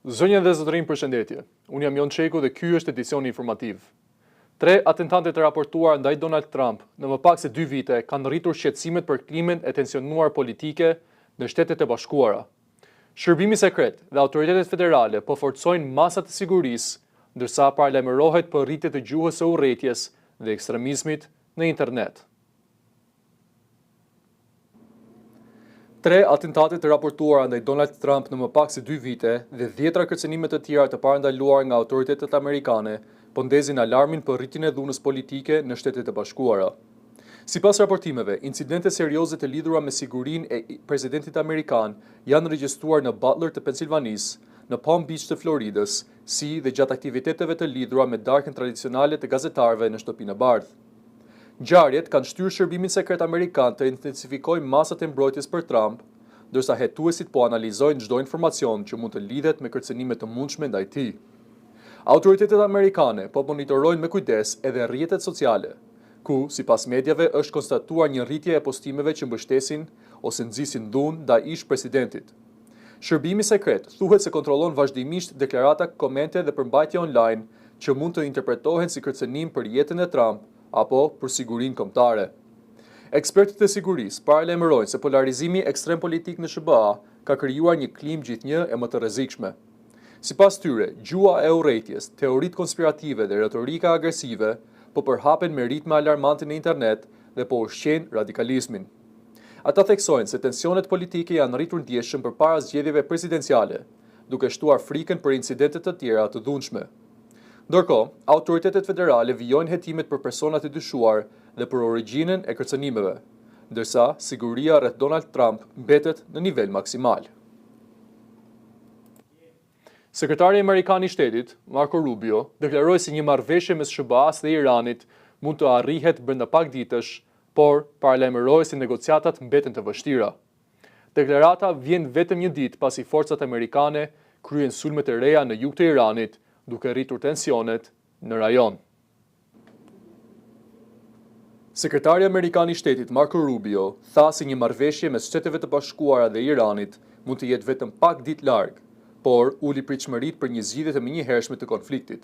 Zënje dhe zotërinj, përshëndetje. Unë jam Jon Çeku dhe ky është edicioni informativ. 3 atentantet e raportuar ndaj Donald Trump në më pak se 2 vite kanë rritur shqetësimet për klimën e tensionuar politike në Shtetet e Bashkuara. Shërbimi sekret dhe autoritetet federale po forcojnë masat e sigurisë, ndërsa paralajmërohet për rritje të gjuhës së urrëties dhe ekstremizmit në internet. 3 atentatet të raportuara ndaj Donald Trump në më pak se 2 vite dhe 10 kërcënime të tjera të parandaluar nga autoritetet amerikane po ndezin alarmin për rritjen e dhunës politike në Shtetet e Bashkuara. Sipas raportimeve, incidente serioze të lidhura me sigurinë e presidentit amerikan janë regjistruar në Butler të Pensilvanisë, në Palm Beach të Floridës, si dhe gjatë aktiviteteve të lidhura me darkën tradicionale të gazetarëve në Shtëpinë e Bardhë. Ngjarjet kanë shtyrë shërbimin sekret amerikan të intensifikojë masat e mbrojtjes për Trump, ndërsa hetuesit po analizojnë çdo informacion që mund të lidhet me kërcënime të mundshme ndaj tij. Autoritetet amerikane po monitorojnë me kujdes edhe rrjetet sociale, ku, sipas mediave, është konstatuar një rritje e postimeve që mbështesin ose nxisin dhunë ndaj ish presidentit. Shërbimi sekret thuhet se kontrollon vazhdimisht deklarata, komente dhe përmbajtje online që mund të interpretohen si kërcënim për jetën e Trump apo për sigurinë kombëtare. Ekspertët e sigurisë paralajmërojnë se polarizimi ekstrem politik në SBA ka krijuar një klimë gjithnjë e më të rrezikshme. Sipas tyre, gjua e urrëties, teoritë konspirative dhe retorika agresive po përhapen me ritme alarmante në internet dhe po ushqejnë radikalizmin. Ata theksojnë se tensionet politike janë rritur ndjeshëm përpara zgjedhjeve presidenciale, duke shtuar frikën për incidente të tjera të dhunshme. Ndërkohë, autoritetet federale vijojnë hetimet për personat e dyshuar dhe për origjinën e kërcënimeve, ndërsa siguria rreth Donald Trump mbetet në nivel maksimal. Sekretari amerikan i shtetit, Marco Rubio, deklaroi se një marrëveshje mes SBA-s dhe Iranit mund të arrihet brenda pak ditësh, por paralajmëroi se negociatat mbeten të vështira. Deklarata vjen vetëm një ditë pasi forcat amerikane kryen sulme të reja në jug të Iranit, duke rritur tensionet në rajon. Sekretari amerikan i shtetit Marco Rubio tha se një marrëveshje mes Shteteve të Bashkuara dhe Iranit mund të jetë vetëm pak ditë larg, por uli pritshmëritë për një zgjidhje të menjëhershme të konfliktit.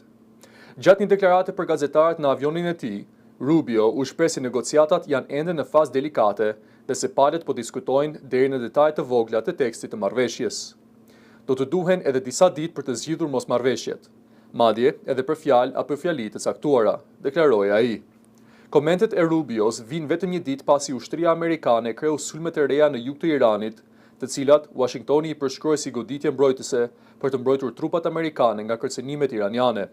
Gjatë një deklarate për gazetarët në avionin e tij, Rubio u shpreh se negociatat janë ende në fazë delikate dhe se palët po diskutojnë deri në detajet të vogla të tekstit të marrëveshjes. Do të duhen edhe disa ditë për të zgjidhur mosmarrëveshjet, madje edhe për fjalë apo fjali të caktuara, deklaroi ai. Komentet e Rubios vijnë vetëm një ditë pasi ushtria amerikane kreu sulme të reja në jug të Iranit, të cilat Washingtoni i përshkroi si goditje mbrojtëse për të mbrojtur trupat amerikane nga kërcënimet iraniane.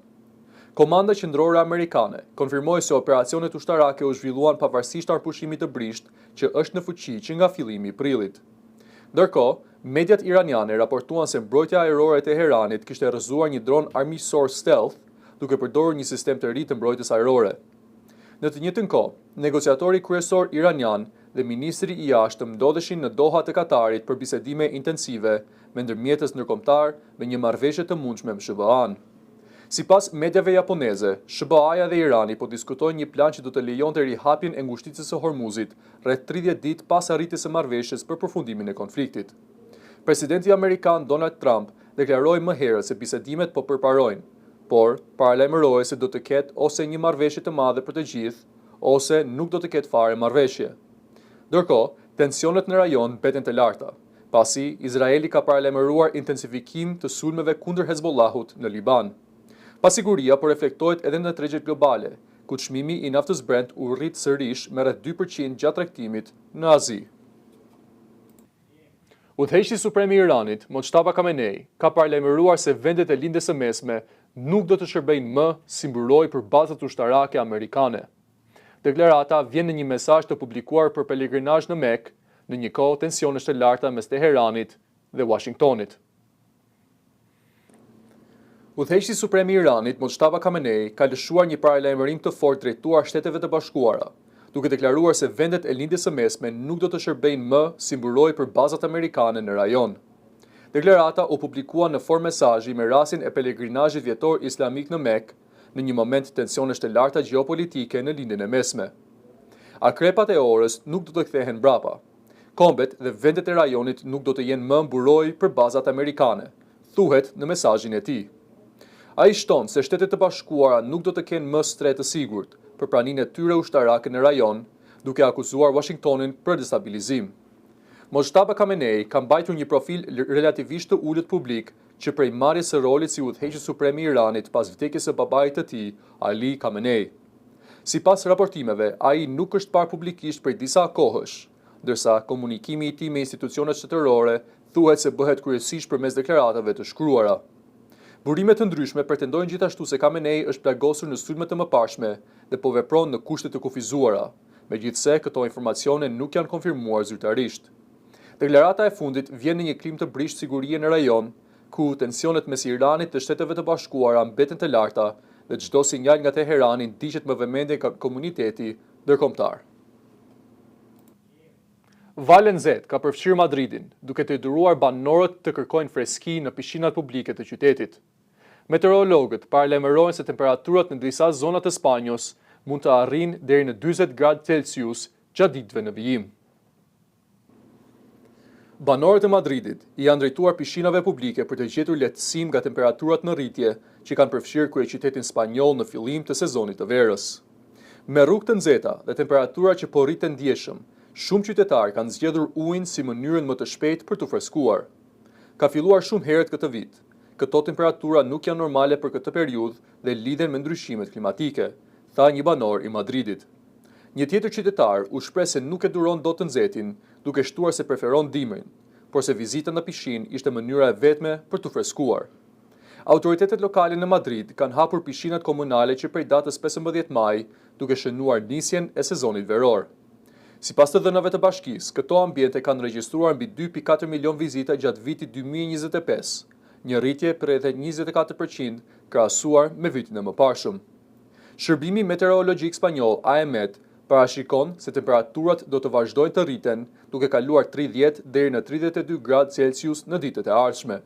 Komanda qendrore amerikane konfirmoi se operacionet ushtarake u zhvilluan pavarësisht arpushimit të brisht që është në fuqi që nga fillimi i prillit. Ndërkohë, mediat iraniane raportuan se mbrojtja ajrore e Teheranit kishte rrëzuar një dron armiqësor stealth, duke përdorur një sistem të ri të mbrojtjes ajrore. Në të njëjtën kohë, negociatori kryesor iranian dhe ministri i jashtëm ndodheshin në Doha të Katarit për bisedime intensive me ndërmjetës ndërkombëtar me një marrëveshje të mundshme me SBA-n. Sipas mediave japoneze, SBA-ja dhe Irani po diskutojnë një plan që do të lejonte rihapjen e ngushticës së Hormuzit rreth 30 ditë pas arritjes së marrëveshjes për përfundimin e konfliktit. Presidenti amerikan Donald Trump deklaroi më herët se bisedimet po përparojnë, por paralajmëroi se do të ketë ose një marrëveshje të madhe për të gjithë, ose nuk do të ketë fare marrëveshje. Ndërkohë, tensionet në rajon mbeten të larta, pasi Izraeli ka paralajmëruar intensifikim të sulmeve kundër Hezbollahut në Liban. Pasiguria po reflektohet edhe në tregjet globale, ku çmimi i naftës Brent u rrit sërish me rreth 2% gjatë tregtimit në Azi. Udhëheqësi suprem i Iranit, Mojtaba Khamenei, ka paralajmëruar se vendet e lindjes së mesme nuk do të shërbejnë më si mburojë për bazat ushtarake amerikane. Deklarata vjen në një mesazh të publikuar për pelegrinazh në Mekë, në një kohë tensionesh të larta mes Teheranit dhe Washingtonit. Udhëheqësi suprem i Iranit, Mojtaba Khamenei, ka lëshuar një paralajmërim të fortë drejtuar Shteteve të Bashkuara, duke deklaruar se vendet e lindjes së mesme nuk do të shërbejnë më si mburojë për bazat amerikane në rajon. Deklarata u publikua në formë mesazhi me rastin e pelegrinazhit vjetor islamik në Mekë, në një moment tensionesh të larta gjeopolitike në lindjen e mesme. Akrepat e orës nuk do të kthehen mbrapa. Kombet dhe vendet e rajonit nuk do të jenë më mburojë për bazat amerikane, thuhet në mesazhin e tij. Ai shton se Shtetet e Bashkuara nuk do të kenë më stre të sigurt për praninë e tyre ushtarake në rajon, duke akuzuar Washingtonin për destabilizim. Mojtaba Khamenei ka mbajtur një profil relativisht të ulët publik që prej marrjes së rolit si udhëheqës suprem i Iranit pas vdekjes së babait të tij, Ali Khamenei. Sipas raportimeve, ai nuk është parë publikisht prej disa kohësh, ndërsa komunikimi i tij me institucionet shtetërore thuhet se bëhet kryesisht përmes deklaratave të shkruara. Burime të ndryshme pretendojnë gjithashtu se Khamenei është plagosur në sulme të mëparshme dhe po vepron në kushte të kufizuara, megjithse këto informacione nuk janë konfirmuar zyrtarisht. Deklarata e fundit vjen në një klim të brisht sigurie në rajon, ku tensionet mes Iranit dhe Shteteve të Bashkuara mbeten të larta dhe çdo sinjal nga Teherani ndiqet më vëmendje nga komuniteti ndërkombëtar. Val e nxehtë ka përfshirë Madridin, duke të detyruar banorët të kërkojnë freski në pishinat publike të qytetit. Meteorologët paralajmërojnë se temperaturat në disa zona të Spanjos mund të arrijnë deri në 40 gradë Celsius gjatë ditëve në vijim. Banorët e Madridit i janë drejtuar pishinave publike për të gjetur lehtësim nga temperaturat në rritje që kanë përfshirë kryeqytetin spanjoll në fillim të sezonit të verës. Me rrugë të nxehta dhe temperatura që po rriten ndjeshëm, shumë qytetarë kanë zgjedhur ujin si mënyrën më të shpejtë për të freskuar. Ka filluar shumë herët këtë vit. Këto temperatura nuk janë normale për këtë periudhë dhe lidhen me ndryshimet klimatike, tha një banor i Madridit. Një tjetër qytetar u shpreh se nuk e duron dot të nxehtin, duke shtuar se preferon dimrin, por se vizita në pishinë ishte mënyra e vetme për të freskuar. Autoritetet lokale në Madrid kanë hapur pishinat komunale që prej datës 15 maj, duke shënuar nisjen e sezonit veror. Sipas të dhënave të bashkisë, këto ambiente kanë regjistruar mbi 2.4 milion vizita gjatë vitit 2025, një rritje për rreth 24% krahasuar me vitin e mëparshëm. Shërbimi meteorologjik spanjoll AEMET parashikon se temperaturat do të vazhdojnë të rriten, duke kaluar 30 deri në 32 gradë Celsius në ditët e ardhshme.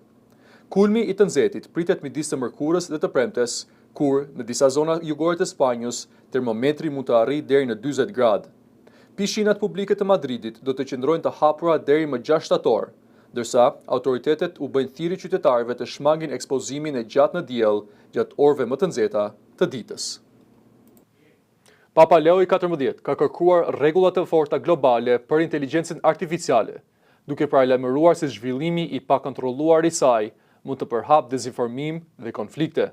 Kulmi i të nxehtit pritet midis të mërkurës dhe të premtes, kur në disa zona jugore të Spanjës termometri mund të arrijë deri në 40 gradë. Pishinat publike të Madridit do të qëndrojnë të hapura deri më 6 shtator, ndërsa autoritetet u bëjnë thirrje qytetarëve të shmangin ekspozimin e gjatë në diell gjatë orëve më të nxehta të ditës. Papa Leo XIV ka kërkuar rregulla të forta globale për inteligjencën artificiale, duke paralajmëruar se zhvillimi i pakontrolluar i saj mund të përhap dezinformim dhe konflikte.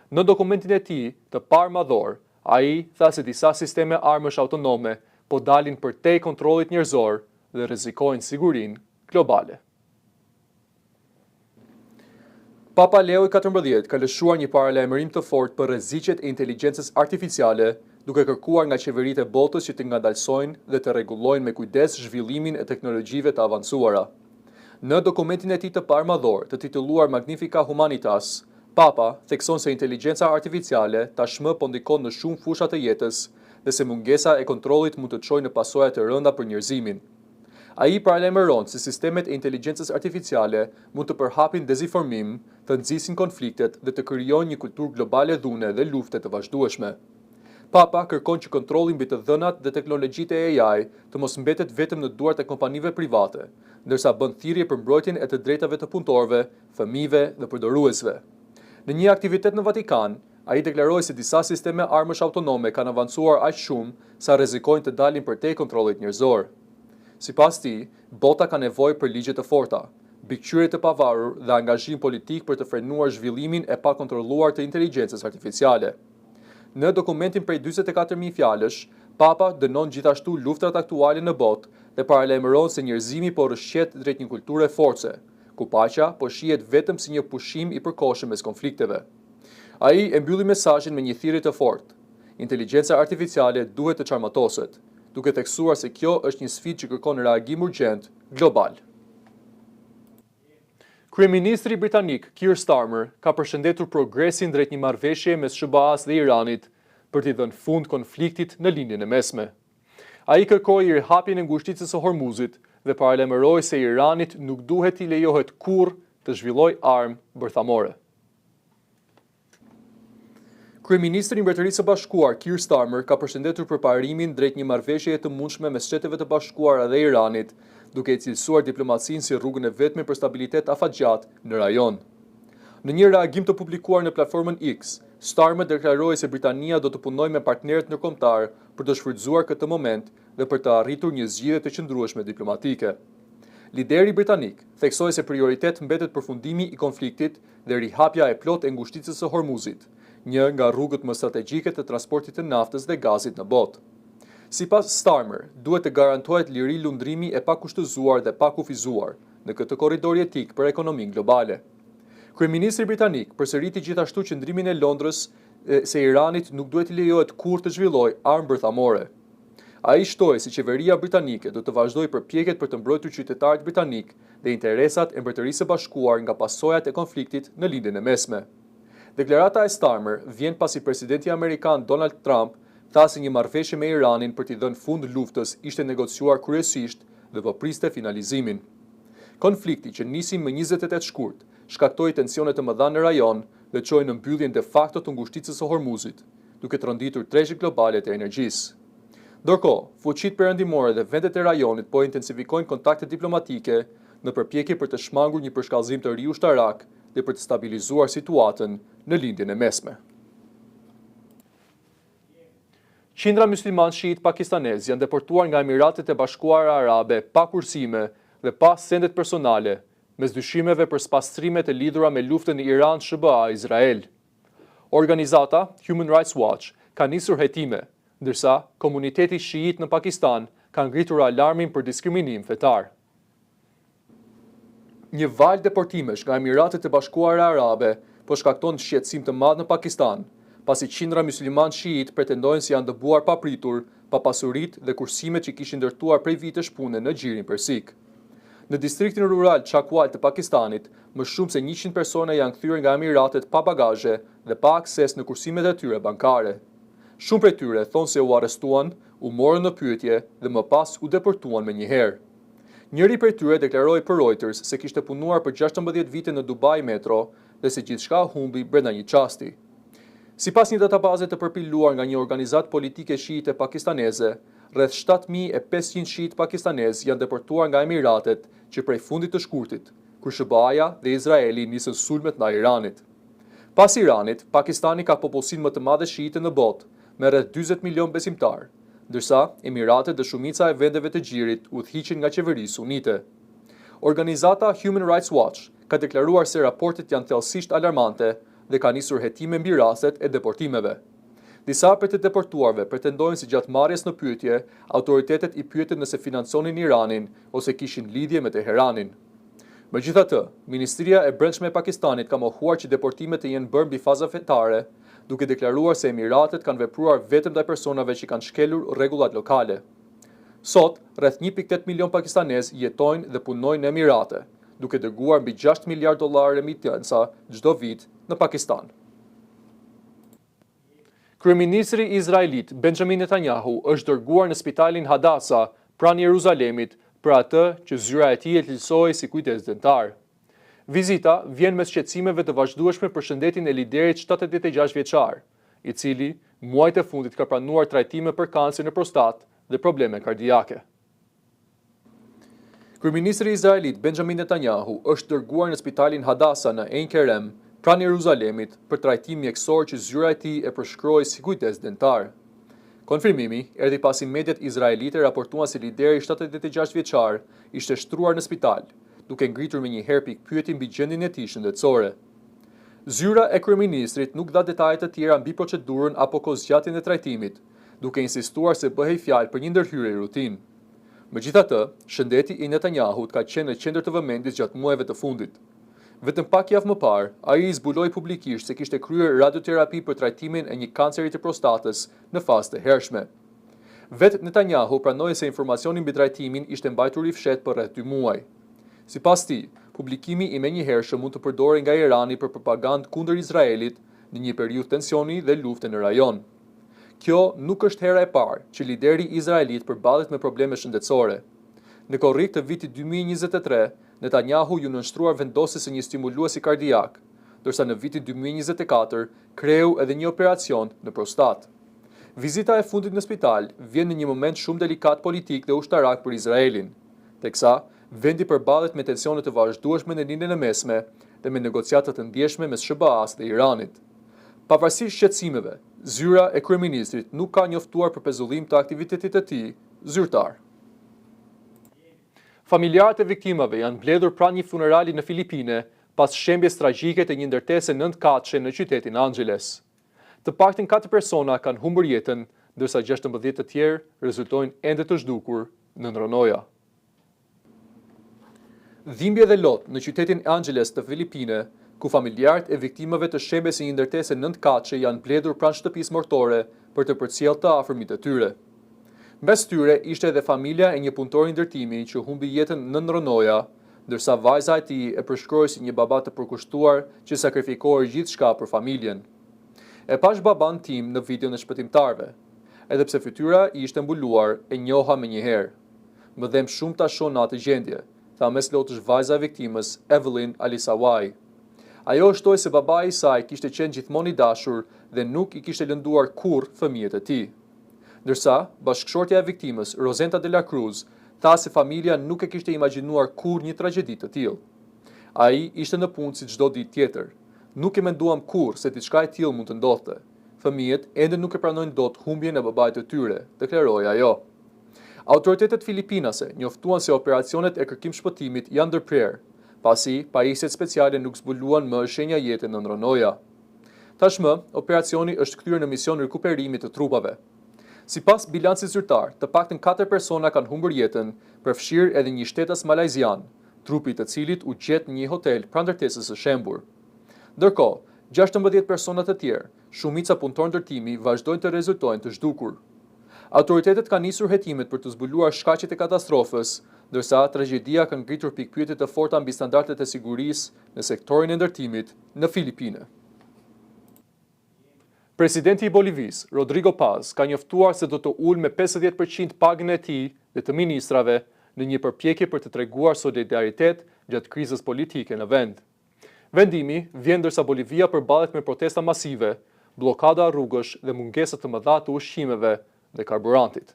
Në dokumentin e tij të parë madhor, ai tha se disa sisteme armësh autonome po dalin përtej kontrollit njerëzor dhe rrezikojnë sigurinë globale. Papa Leo XIV ka lëshuar një paralajmërim të fortë për rreziqet e inteligjencës artificiale, duke kërkuar nga qeveritë e botës që të ngadalsojnë dhe të rregullojnë me kujdes zhvillimin e teknologjive të avancuara. Në dokumentin e tij të parë madhor, të titulluar Magnificat Humanitas, Papa thekson se inteligjenca artificiale tashmë po ndikon në shumë fusha të jetës dhe se mungesa e kontrollit mund të çojë në pasoja të rënda për njerëzimin. Ai paralajmëron se sistemet e inteligjencës artificiale mund të përhapin dezinformim, të nxisin konfliktet dhe të krijojnë një kulturë globale dhune dhe lufte të vazhdueshme. Papa kërkon që kontrolli mbi të dhënat dhe teknologjitë e AI të mos mbetet vetëm në duart e kompanive private, ndërsa bën thirrje për mbrojtjen e të drejtave të punëtorëve, fëmijëve dhe përdoruesve. Në një aktivitet në Vatikan, ai deklaroi se disa sisteme armësh autonome kanë avancuar aq shumë sa rrezikojnë të dalin përtej kontrollit njerëzor. Sipas tij, bota ka nevojë për ligje të forta, bikëqyrje të pavarur dhe angazhim politik për të frenuar zhvillimin e pakontrolluar të inteligjencës artificiale. Në dokumentin prej 44.000 fjalësh, Papa dënon gjithashtu luftrat aktuale në botë dhe paralajmëron se njerëzimi po rrshqet drejt një kulture force, ku paqja po shihet vetëm si një pushim i përkohshëm mes konflikteve. Ai e mbylli mesazhin me një thirrje të fortë. Inteligjenca artificiale duhet të çarmatoset, duke theksuar se kjo është një sfidë që kërkon reagim urgjent global. Kryeministri britanik Keir Starmer ka përshëndetur progresin drejt një marrëveshje mes SBA-s dhe Iranit për t'i dhënë fund konfliktit në lindjen e mesme. Ai kërkoi rihapjen e ngushticës së Hormuzit dhe paralajmëroi se Iranit nuk duhet t'i lejohet kurrë të zhvillojë armë bërthamore. Kryeministri i Mbretërisë së Bashkuar Keir Starmer ka përshëndetur përparimin drejt një marrëveshjeje të mundshme mes Shteteve të Bashkuara dhe Iranit, duke i cilësuar diplomacinë si rrugën e vetme për stabilitet afatgjat në rajon. Në një reagim të publikuar në platformën X, Starmer deklaroi se Britania do të punojë me partnerët ndërkombëtar për të shfrytzuar këtë moment dhe për të arritur një zgjidhje të qëndrueshme diplomatike. Lideri britanik theksoi se prioritet mbetet përfundimi i konfliktit dhe rihapja e plotë e ngushticës së Hormuzit, një nga rrugët më strategjike të transportit të naftës dhe gazit në botë. Sipas Starmer, duhet të garantohet liri lundrimi e pakushtëzuar dhe pakufizuar në këtë korridor jetik për ekonominë globale. Kryeministri britanik përsëriti gjithashtu qëndrimin e Londrës se Iranit nuk duhet i lejohet kurrë të zhvillojë armë bërthamore. Ai shtoi se qeveria britanike do të vazhdojë përpjekjet për të mbrojtur qytetarët britanik dhe interesat e Mbretërisë së Bashkuar nga pasojat e konfliktit në lindjen e mesme. Deklarata e Starmer vjen pasi presidenti amerikan Donald Trump tha se një marrëveshje me Iranin për t'i dhënë fund luftës ishte negociuar kryesisht dhe po priste finalizimin. Konflikti që nisi më 28 shkurt shkaktoi tensione të mëdha në rajon dhe çoi në mbylljen de facto të ngushticës së Hormuzit, duke tronditur treshit globale të energjisë. Ndërkohë, fuqitë perëndimore dhe vendet e rajonit po intensifikojnë kontakte diplomatike në përpjekje për të shmangur një përshkallëzim të ri ushtarak dhe për të stabilizuar situatën në lindjen e mesme. Qindra mysliman shiit pakistanez janë deportuar nga Emiratet e Bashkuara Arabe pa kursime dhe pa sendet personale, mes dyshimeve për spastrimet e lidhura me luftën në Iran-SBA-Izrael. Organizata Human Rights Watch ka nisur hetime, ndërsa komuniteti shiit në Pakistan ka ngritur alarmin për diskriminim fetar. Një valë deportimesh nga Emiratet e Bashkuara Arabe po shkakton shqetësim të madh në Pakistan, pasi qindra mysliman shiit pretendojnë se janë dëbuar papritur pa pasuritë dhe kursimet që kishin ndërtuar prej vitesh pune në Gjirin Persik. Në distriktin rural Chakwal të Pakistanit, më shumë se 100 persona janë kthyer nga Emiratet pa bagazhe dhe pa akses në kursimet e tyre bankare. Shumë prej tyre thonë se u arrestuan, u morën në pyetje dhe më pas u deportuan menjëherë. Njëri prej tyre deklaroi për Reuters se kishte punuar për 16 vite në Dubai Metro dhe se gjithçka humbi brenda një çasti. Sipas një databaze të përpiluar nga një organizatë politike shiite pakistaneze, rreth 7.500 shiit pakistanez janë deportuar nga Emiratet që prej fundit të shkurtit, kur SBA-ja dhe Izraeli nisën sulmet ndaj Iranit. Pas Iranit, Pakistani ka popullsinë më të madhe shiite në botë, me rreth 40 milion besimtar, ndërsa Emiratet dhe shumica e vendeve të Gjirit udhëhiqen nga qeverisë sunite. Organizata Human Rights Watch ka deklaruar se raportet janë thellësisht alarmante dhe ka nisur hetime mbi rastet e deportimeve. Disa prej të deportuarve pretendojnë se gjatë marrjes në pyetje, autoritetet i pyetën nëse financonin Iranin ose kishin lidhje me Teheranin. Megjithatë, Ministria e Brendshme e Pakistanit ka mohuar që deportimet të jenë bërë mbi faza fetare, duke deklaruar se Emiratet kanë vepruar vetëm ndaj personave që kanë shkelur rregullat lokale. Sot, rreth 1.8 milion pakistanez jetojnë dhe punojnë në Emirate, duke dërguar mbi $6 miliard remitenca çdo vit në Pakistan. Kryeministri izraelit Benjamin Netanyahu është dërguar në spitalin Hadasa pranë Jeruzalemit për atë që zyra e tij e cilësoi si kujdes dentar. Vizita vjen mes shqetësimeve të vazhdueshme për shëndetin e liderit 76 vjeçar, i cili muajt e fundit ka pranuar trajtime për kancer në prostatë dhe probleme kardiake. Kryeministri izraelit Benjamin Netanyahu është dërguar në spitalin Hadasa në Ein Kerem pranë Jeruzalemit për trajtim mjekësor që zyra e tij e përshkroi si kujdes dentar. Konfirmimi erdhi pasi mediat izraelite raportuan se lideri 76 vjeçar ishte shtruar në spital, duke ngritur menjëherë pikpyetje mbi gjendjen e tij shëndetësore. Zyra e kryeministrit nuk dha detaje të tjera mbi procedurën apo kozgjatjen e trajtimit, duke insistuar se bëhej fjalë për një ndërhyrje rutinë. Megjithatë, shëndeti i Netanyahut ka qenë në qendër të vëmendjes gjatë muajve të fundit. Vetëm pak javë më parë, ai zbuloi publikisht se kishte kryer radioterapi për trajtimin e një kanceri të prostatës në fazë të hershme. Vetë Netanyahu pranoi se informacioni mbi trajtimin ishte mbajtur i fshehtë për rreth 2 muaj. Sipas tij, publikimi i menjëhershëm mund të përdoret nga Irani për propagandë kundër Izraelit në një periudhë tensioni dhe lufte në rajon. Kjo nuk është hera e parë që lideri izraelit përballet me probleme shëndetësore. Në korrik të vitit 2023, Netanyahu ju nënshtruar vendosjes së një stimuluesi kardiak, ndërsa në vitin 2024 kreu edhe një operacion në prostatë. Vizita e fundit në spital vjen në një moment shumë delikat politik dhe ushtarak për Izraelin, teksa vendi përballet me tensione të vazhdueshme në lindjen e mesme dhe me negociatat të ndjeshme mes SBA-s dhe Iranit. Pavarësisht shqetësimeve, zyra e kryeministrit nuk ka njoftuar për pezullim të aktivitetit të tij zyrtar. Familjarët e viktimave janë mbledhur pranë një funerali në Filipine pas shembjes tragjike të një ndërtese 9-katëshe në qytetin Angeles. Të paktën 4 persona kanë humbur jetën, ndërsa 16 të tjerë rezultojnë ende të zhdukur në ndërroja. Dhimbje dhe lot në qytetin Angeles të Filipine, ku familjarët e viktimave të shembjes së një ndërtese 9-katëshe janë mbledhur pranë shtëpisë mortore për të përcjellë të afërmit e tyre. Mes tyre ishte edhe familja e një punëtori ndërtimi që humbi jetën në ndërroja, ndërsa vajza e tij e përshkroi si një baba të përkushtuar që sakrifikoi gjithçka për familjen. E pash baban tim në videon e shpëtimtarëve, edhe pse fytyra i ishte mbuluar, e njoha menjëherë. Më dhem shumë ta shoh në atë gjendje, tha mes lotësh vajza e viktimës, Evelyn Alisawaj. Ajo shtoi se babai i saj kishte qenë gjithmonë i dashur dhe nuk i kishte lënduar kurrë fëmijët e tij. Ndërsa bashkëshortja e viktimës, Rosenta de la Cruz, tha se familja nuk e kishte imagjinuar kurrë një tragjedi të tillë. Ai ishte në punë si çdo ditë tjetër. Nuk e menduam kurrë se diçka e tillë mund të ndodhte. Fëmijët ende nuk e pranojnë dot humbjen e babait të tyre, deklaroi ajo. Autoritetet filipinase njoftuan se operacionet e kërkim-shpëtimit janë ndërprerë, pasi pajisjet speciale nuk zbuluan më shenja jete në ndërroja. Tashmë, operacioni është kthyer në mision rikuperimi të trupave. Sipas bilancit zyrtar, të paktën 4 persona kanë humbur jetën, përfshirë edhe një shtetas malajzian, trupi të cilit u gjet në një hotel pranë ndërtesës së shembur. Ndërkohë, 16 persona të tjerë, shumica punëtor ndërtimi, vazhdojnë të rezultojnë të zhdukur. Autoritetet kanë nisur hetimet për të zbuluar shkaqet e katastrofës, ndërsa tragjedia ka ngritur pikpyetje të forta mbi standardet e sigurisë në sektorin e ndërtimit në Filipine. Presidenti i Bolivis, Rodrigo Paz, ka njoftuar se do të ulë me 50% pagën e tij dhe të ministrave në një përpjekje për të treguar solidaritet gjatë krizës politike në vend. Vendimi vjen ndërsa Bolivia përballet me protesta masive, bllokada rrugësh dhe mungesa të mëdha të ushqimeve dhe karburantit.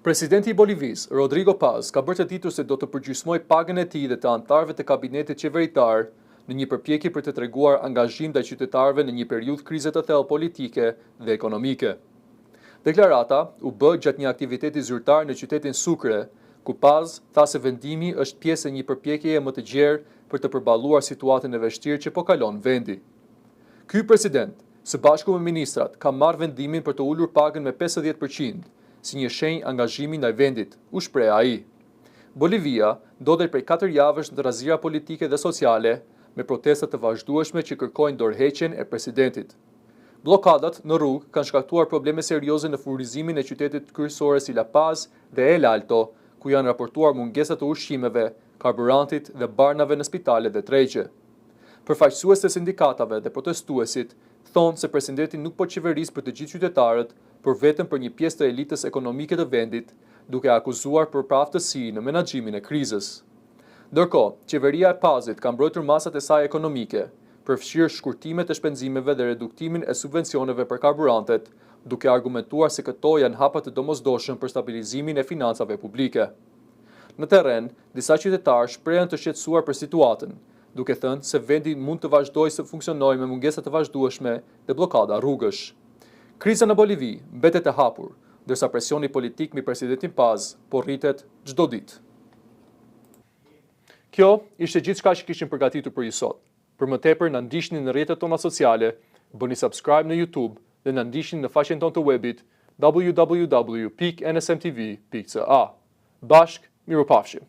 Presidenti i Bolivis, Rodrigo Paz, ka bërë të ditur se do të përgjysmojë pagën e tij dhe të anëtarëve të kabinetit qeveritar në një përpjekje për të treguar angazhim ndaj qytetarëve në një periudhë krize të thellë politike dhe ekonomike. Deklarata u bë gjatë një aktiviteti zyrtar në qytetin Sucre, ku Paz tha se vendimi është pjesë e një përpjekjeje më të gjerë për të përballuar situatën e vështirë që po kalon vendi. Ky president, së bashku me ministrat, ka marrë vendimin për të ulur pagën me 50%, si një shenjë angazhimi ndaj vendit, u shpreh ai. Bolivia ndodhet prej 4 javësh në rrezira politike dhe sociale, me protesta të vazhdueshme që kërkojnë dorëheqjen e presidentit. Bllokadat në rrugë kanë shkaktuar probleme serioze në furnizimin e qytetit kryesore si La Paz dhe El Alto, ku janë raportuar mungesa të ushqimeve, karburantit dhe barnave në spitale dhe tregje. Përfaqësues të sindikatave dhe protestuesit thonë se presidenti nuk po qeveris për të gjithë qytetarët, por vetëm për një pjesë të elitës ekonomike të vendit, duke akuzuar për paaftësi në menaxhimin e krizës. Ndërkohë, qeveria e Pazit ka mbrojtur masat e saj ekonomike, përfshirë shkurtimet e shpenzimeve dhe reduktimin e subvencioneve për karburantet, duke argumentuar se këto janë hapa të domosdoshëm për stabilizimin e financave publike. Në terren, disa qytetarë shprehen të shqetësuar për situatën, duke thënë se vendi mund të vazhdojë të funksionojë me mungesa të vazhdueshme dhe bllokada rrugësh. Kriza në Bolivi mbetet e hapur, ndërsa presioni politik mbi presidentin Paz po rritet çdo ditë. Kjo ishte gjithçka që kishim përgatitur për ju sot. Për më tepër na ndiqni në rrjetet tona sociale, bëni subscribe në YouTube dhe na ndiqni në faqen tonë të webit www.nsmtv.ca. Bashk, mirupafshim.